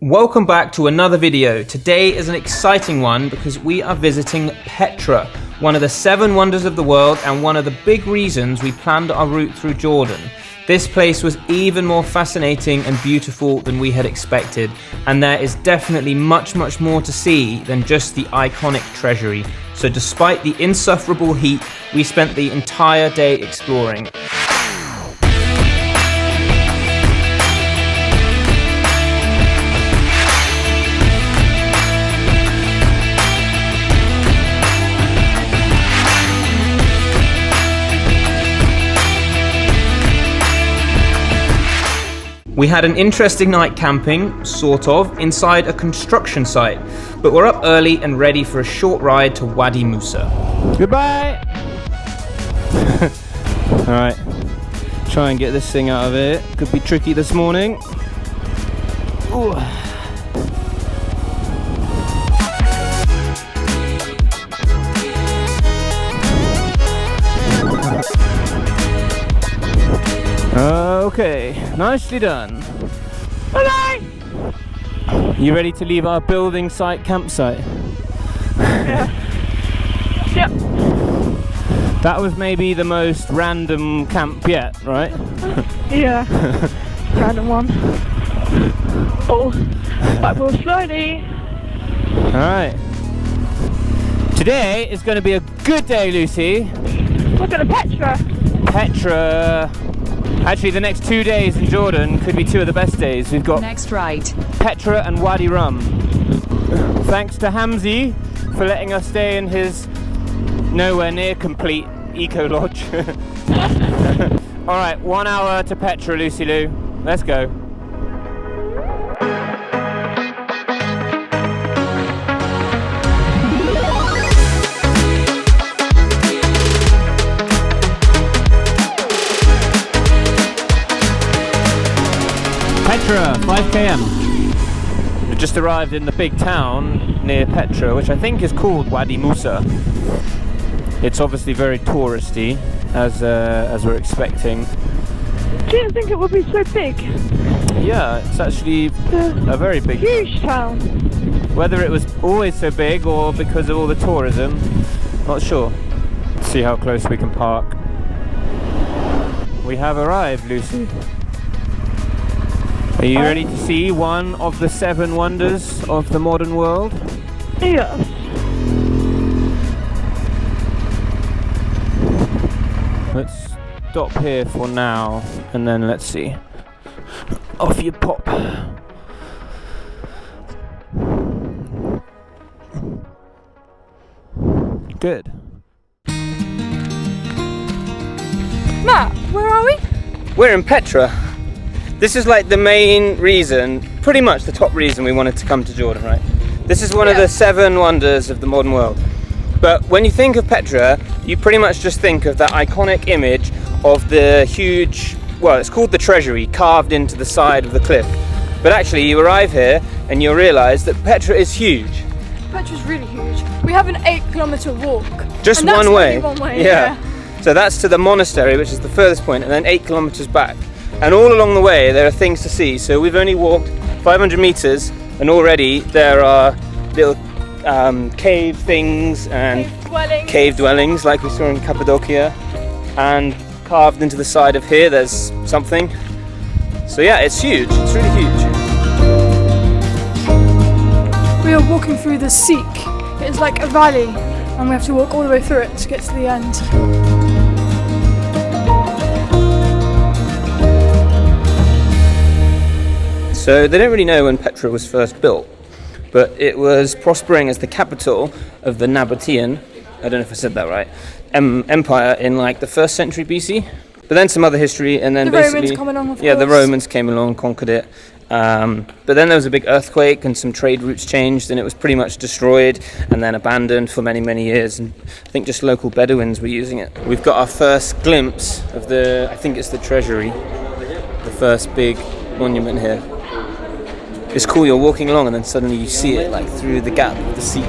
Welcome back to another video. Today is an exciting one because we are visiting Petra, one of the 7 wonders of the world and one of the big reasons we planned our route through Jordan. This place was even more fascinating and beautiful than we had expected, and there is definitely much more to see than just the iconic Treasury. So despite the insufferable heat, we spent the entire day exploring. We had an interesting night camping, sort of, inside a construction site, but we're up early and ready for a short ride to Wadi Musa. Goodbye! Alright, try and get this thing out of here. Could be tricky this morning. Ooh. Okay, nicely done. Bye-bye! You ready to leave our building site campsite? Yeah. Yep. That was maybe the most random camp yet, right? Yeah. Random one. Oh, but we're slowly. Alright. Today is going to be a good day, Lucy. Look at the Petra. Petra. Actually, the next 2 days in Jordan could be 2 of the best days. We've got next right, Petra and Wadi Rum. Thanks to Hamzi for letting us stay in his nowhere near complete eco lodge. Alright, 1 hour to Petra, Lucy Lou. Let's go. Petra, 5 km. We just arrived in the big town near Petra, which I think is called Wadi Musa. It's obviously very touristy, as we're expecting. Didn't think it would be so big. Yeah, it's actually a very big, huge town. Whether it was always so big or because of all the tourism, not sure. Let's see how close we can park. We have arrived, Lucy. Are you ready to see one of the 7 wonders of the modern world? Yes. Let's stop here for now, and then let's see. Off you pop. Good. Matt, where are we? We're in Petra. This is like the main reason, pretty much the top reason we wanted to come to Jordan, right? This is one of the 7 wonders of the modern world. But when you think of Petra, you pretty much just think of that iconic image of the huge, well, it's called the Treasury, carved into the side of the cliff. But actually you arrive here and you'll realise that Petra is huge. Petra's really huge. We have an 8-kilometre walk. Just and that's one way. Only one way. Yeah. So that's to the monastery, which is the furthest point, and then 8 kilometres back. And all along the way there are things to see. So we've only walked 500 meters and already there are little cave things and cave dwellings like we saw in Cappadocia, and carved into the side of here there's something. So yeah, it's huge, it's really huge. We are walking through the Seek. It is like a valley and we have to walk all the way through it to get to the end. So they don't really know when Petra was first built, but it was prospering as the capital of the Nabatean, I don't know if I said that right, empire in like the 1st century BC. But then some other history, and then the basically Romans come along, of yeah, the course. Romans came along, conquered it. But then there was a big earthquake and some trade routes changed, and it was pretty much destroyed and then abandoned for many years. And I think just local Bedouins were using it. We've got our first glimpse of I think it's the Treasury, the first big monument here. It's cool, you're walking along and then suddenly you see it like through the gap of the Seek.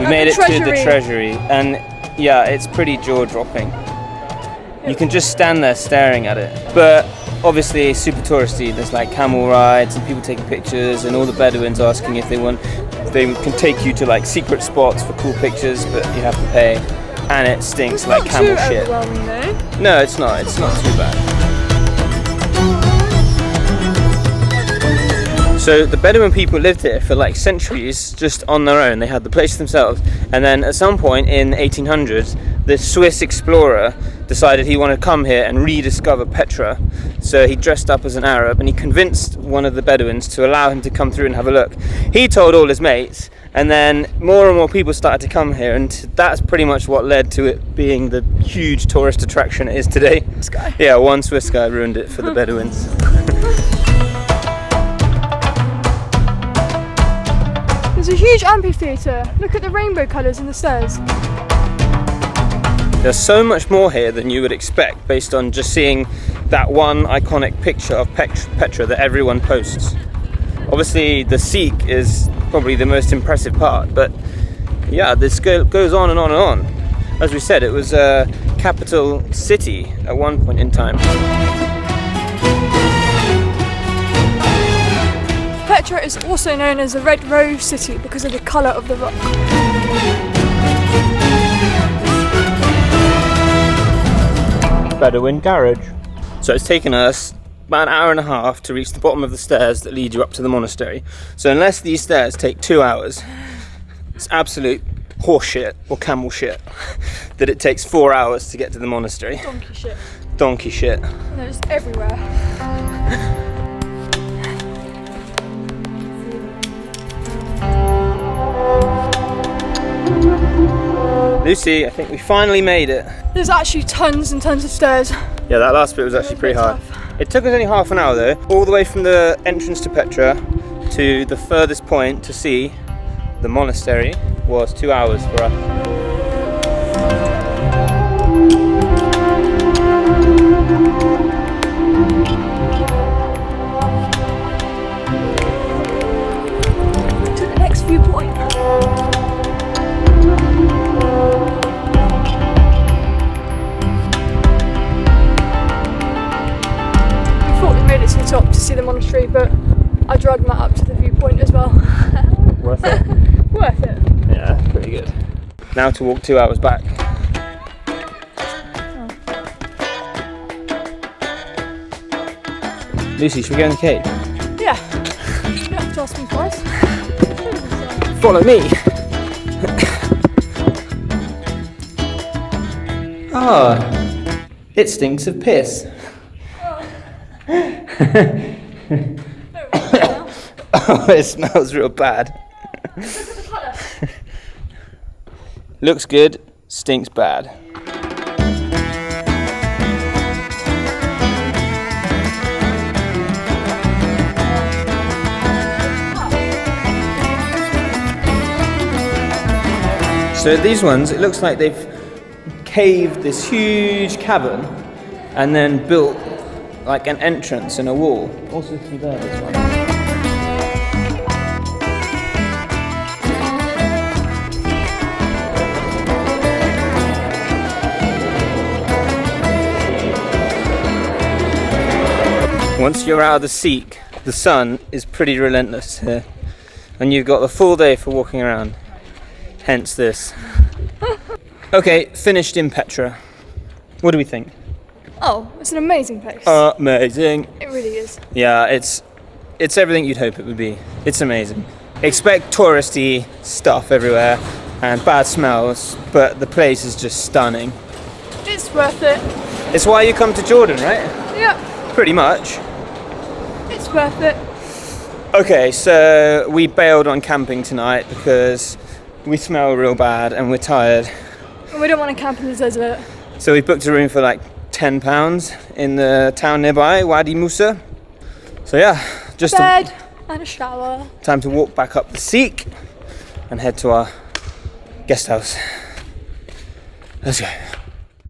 We At made the it to the Treasury. Treasury, and yeah, it's pretty jaw-dropping. You can just stand there staring at it. But obviously super touristy. There's like camel rides and people taking pictures, and all the Bedouins asking if they can take you to like secret spots for cool pictures, but you have to pay. And it stinks like Not camel too shit. overwhelming though. No, it's not. It's not too bad. So the Bedouin people lived here for like centuries just on their own. They had the place themselves, and then at some point in 1800s the Swiss explorer decided he wanted to come here and rediscover Petra. So he dressed up as an Arab and he convinced one of the Bedouins to allow him to come through and have a look. He told all his mates, and then more and more people started to come here, and that's pretty much what led to it being the huge tourist attraction it is today. This guy. Yeah, one Swiss guy ruined it for the Bedouins. There's a huge amphitheatre. Look at the rainbow colours in the stairs. There's so much more here than you would expect based on just seeing that one iconic picture of Petra that everyone posts. Obviously the Sikh is probably the most impressive part, but yeah, this goes on and on and on. As we said, it was a capital city at one point in time. Petra is also known as the Red Rose City because of the colour of the rock. Bedouin garage. So it's taken us about an hour and a half to reach the bottom of the stairs that lead you up to the monastery. So unless these stairs take 2 hours, it's absolute horseshit or camel shit that it takes 4 hours to get to the monastery. Donkey shit. Donkey shit. And they're just everywhere. Lucy, I think we finally made it. There's actually tons and tons of stairs. Yeah, that last bit was actually pretty hard. It took us only half an hour though, all the way from the entrance to Petra to the furthest point to see the monastery was 2 hours for us. To the next viewpoint. Made it to the top to see the monastery, but I dragged Matt up to the viewpoint as well. Worth it? Worth it. Yeah, pretty good. Now to walk 2 hours back. Lucy, should we go in the cave? Yeah. You have to ask me twice. Follow me! Ah, it stinks of piss. Oh, it smells real bad. Looks good, stinks bad. So these ones, it looks like they've caved this huge cavern and then built like an entrance and a wall. Also through there, this one. Once you're out of the Sikh, the sun is pretty relentless here. And you've got the full day for walking around. Hence this. Okay, finished in Petra. What do we think? Oh, it's an amazing place. Amazing. It really is. Yeah, it's everything you'd hope it would be. It's amazing. Expect touristy stuff everywhere and bad smells, but the place is just stunning. It's worth it. It's why you come to Jordan, right? Yeah, Pretty much. it's worth it. Okay, so we bailed on camping tonight because we smell real bad and we're tired. And we don't want to camp in the desert. So we booked a room for like £10 in the town nearby, Wadi Musa. So yeah, just Bed and a shower. time to walk back up the Sikh and head to our guest house. Let's go.